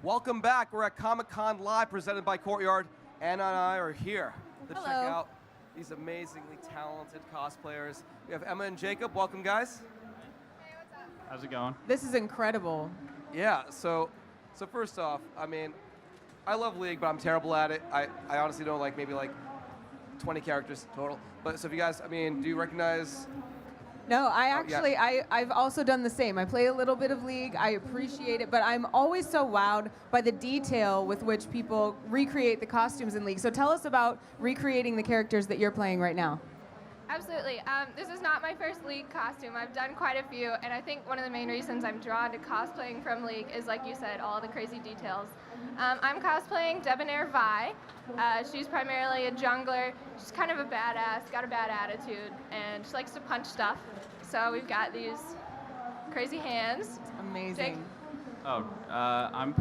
Welcome back. We're at Comic-Con Live, presented by Courtyard. Anna and I are here to check out these amazingly talented cosplayers. We have Emma and Jacob. Welcome, guys. Hey, what's up? How's it going? This is incredible. Yeah. So first off, I mean, I love League, but I'm terrible at it. I honestly know maybe 20 characters total. But so if you guys, I mean, do you recognize? No, I've also done the same. I play a little bit of League. I appreciate it, but I'm always so wowed by the detail with which people recreate the costumes in League. So tell us about recreating the characters that you're playing right now. Absolutely. This is not my first League costume. I've done quite a few, and I think one of the main reasons I'm drawn to cosplaying from League is, like you said, all the crazy details. I'm cosplaying Debonair Vi. She's primarily a jungler. She's kind of a badass, got a bad attitude, and she likes to punch stuff. So we've got these crazy hands. It's amazing. Jake? I'm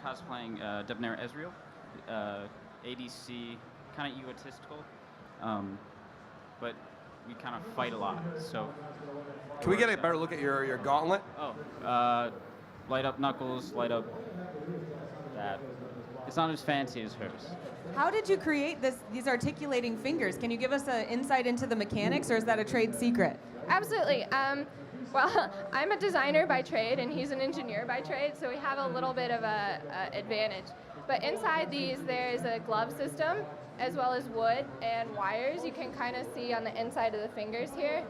cosplaying Debonair Ezreal, ADC, kind of egotistical, but we kind of fight a lot. So Can we get a better look at your gauntlet? Light up Knuckles, light up that. It's not as fancy as hers. How did you create these articulating fingers? Can you give us an insight into the mechanics, or is that a trade secret? Absolutely. Well, I'm a designer by trade, and he's an engineer by trade, so we have a little bit of a advantage. But inside these, there's a glove system, as well as wood and wires. You can kind of see on the inside of the fingers here.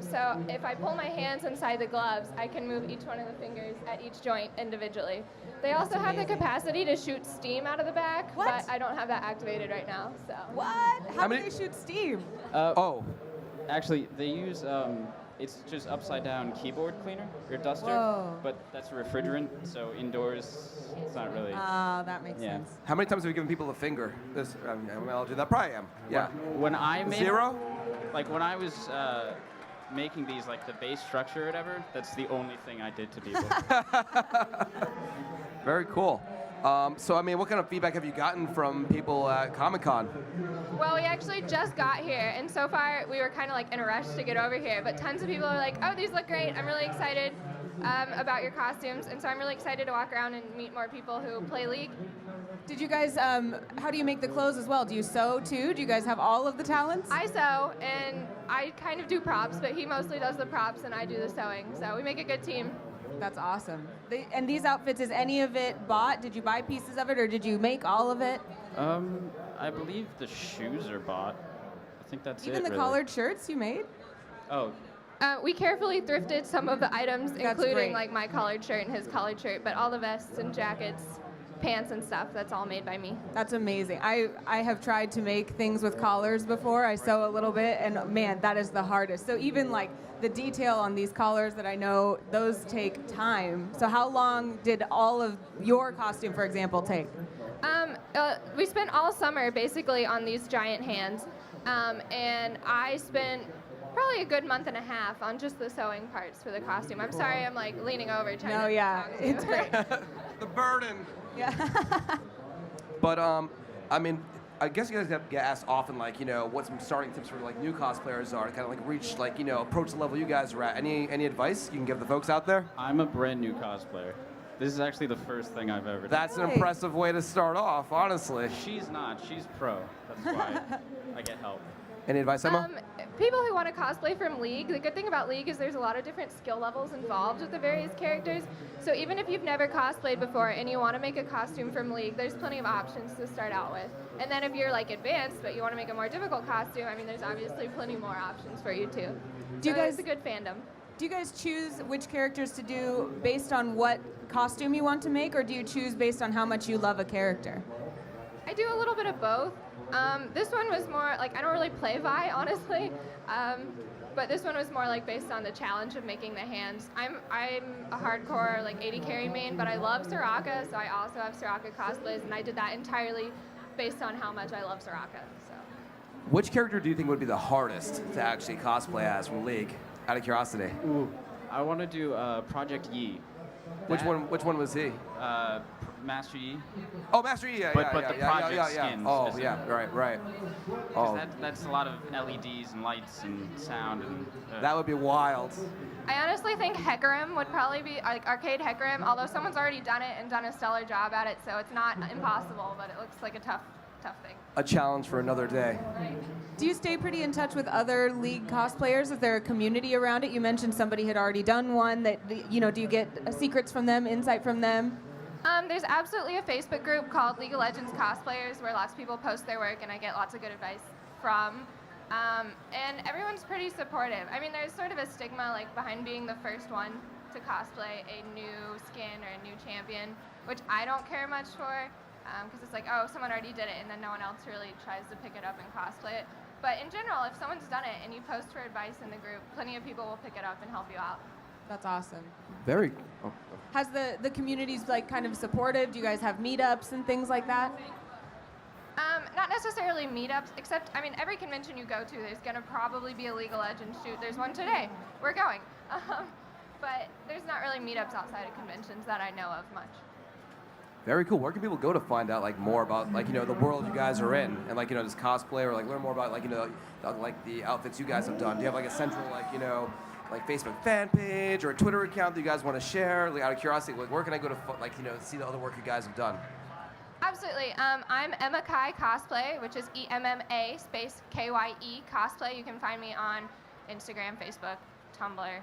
So if I pull my hands inside the gloves, I can move each one of the fingers at each joint individually. They also have the capacity to shoot steam out of the back, but I don't have that activated right now. So. What? How do they shoot steam? Actually, they use, it's just upside down keyboard cleaner, or duster, Whoa. but that's a refrigerant, so indoors, it's not really. That makes sense. How many times have you given people the finger? I'll do that. Probably am. Yeah. When I made Zero? Like when I was making these, like the base structure or whatever, that's the only thing I did to people. Very cool. So, I mean, what kind of feedback have you gotten from people at Comic-Con? Well, we actually just got here, and so far we were kind of in a rush to get over here, but tons of people are like, oh, these look great. I'm really excited about your costumes, and so I'm really excited to walk around and meet more people who play League. Did you guys, how do you make the clothes as well? Do you sew too? Do you guys have all of the talents? I sew, and I kind of do props, but he mostly does the props, and I do the sewing, so we make a good team. That's awesome. And these outfits, is any of it bought? Did you buy pieces of it, or did you make all of it? I believe the shoes are bought. I think that's Even the collared shirts you made? Oh. We carefully thrifted some of the items, including great. my collared shirt and his collared shirt, but all the vests and jackets, pants and stuff, that's all made by me. That's amazing. I have tried to make things with collars before. I sew a little bit, and man, that is the hardest. So even the detail on these collars that I know, those take time. So how long did all of your costume, for example, take? We spent all summer basically on these giant hands, and I spent probably a good month and a half on just the sewing parts for the costume. I'm sorry, I'm leaning over trying to talk to you. It's great. The burden. Yeah. But, I mean, I guess you guys get asked often, what some starting tips for new cosplayers are to kind of reach, approach the level you guys are at. Any advice you can give the folks out there? I'm a brand new cosplayer. This is actually the first thing I've ever done. That's an impressive way to start off, honestly. She's not. She's pro. That's why I get help. Any advice, Emma? People who want to cosplay from League, the good thing about League is there's a lot of different skill levels involved with the various characters. So even if you've never cosplayed before and you want to make a costume from League, there's plenty of options to start out with. And then if you're advanced but you want to make a more difficult costume, I mean, there's obviously plenty more options for you too. It's a good fandom. Do you guys choose which characters to do based on what costume you want to make, or do you choose based on how much you love a character? I do a little bit of both. This one was more I don't really play Vi, honestly, but this one was more based on the challenge of making the hands. I'm a hardcore AD carry main, but I love Soraka, so I also have Soraka cosplays, and I did that entirely based on how much I love Soraka. So. Which character do you think would be the hardest to actually cosplay as from League? Out of curiosity. Ooh, I want to do Project Yi. Which one was he? Master Yi. Oh, Master Yi, yeah, but the project skins. Oh, yeah, right. Oh, that's a lot of LEDs and lights and sound and. That would be wild. I honestly think Hecarim would probably be, like Arcade Hecarim, although someone's already done it and done a stellar job at it, so it's not impossible, but it looks like a tough thing. A challenge for another day. Do you stay pretty in touch with other League cosplayers? Is there a community around it? You mentioned somebody had already done one. That do you get secrets from them, insight from them? There's absolutely a Facebook group called League of Legends Cosplayers where lots of people post their work and I get lots of good advice from. And everyone's pretty supportive. I mean, there's sort of a stigma like behind being the first one to cosplay a new skin or a new champion, which I don't care much for, because it's like, oh, someone already did it, and then no one else really tries to pick it up and cosplay it. But in general, if someone's done it and you post for advice in the group, plenty of people will pick it up and help you out. That's awesome. Very. Has the community's like kind of supportive? Do you guys have meetups and things like that? Not necessarily meetups, except, I mean, every convention you go to, there's going to probably be a League of Legends shoot. There's one today. We're going. But there's not really meetups outside of conventions that I know of much. Very cool. Where can people go to find out like more about the world you guys are in and just cosplay or learn more about the outfits you guys have done? Do you have like a central Facebook fan page or a Twitter account that you guys want to share? Like, out of curiosity, where can I go to see the other work you guys have done? Absolutely. I'm Emma Kai Cosplay, which is EMMA space KYE Cosplay. You can find me on Instagram, Facebook, Tumblr,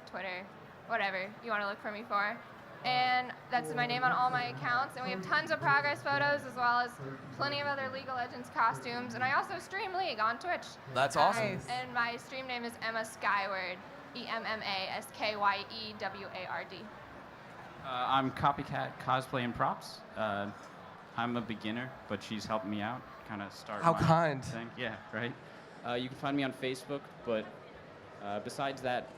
Twitter, whatever you want to look for me for. And that's my name on all my accounts. And we have tons of progress photos as well as plenty of other League of Legends costumes. And I also stream League on Twitch. That's awesome. Nice. And my stream name is Emma Skyward, EMMASKYEWARD. I'm Copycat Cosplay and Props. I'm a beginner, but she's helped me out, kind of start How my kind. thing. Yeah, right. You can find me on Facebook, but besides that,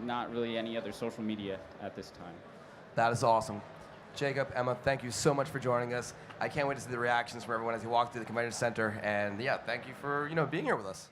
not really any other social media at this time. That is awesome. Jacob, Emma, thank you so much for joining us. I can't wait to see the reactions from everyone as you walk through the convention center. And yeah, thank you for being here with us.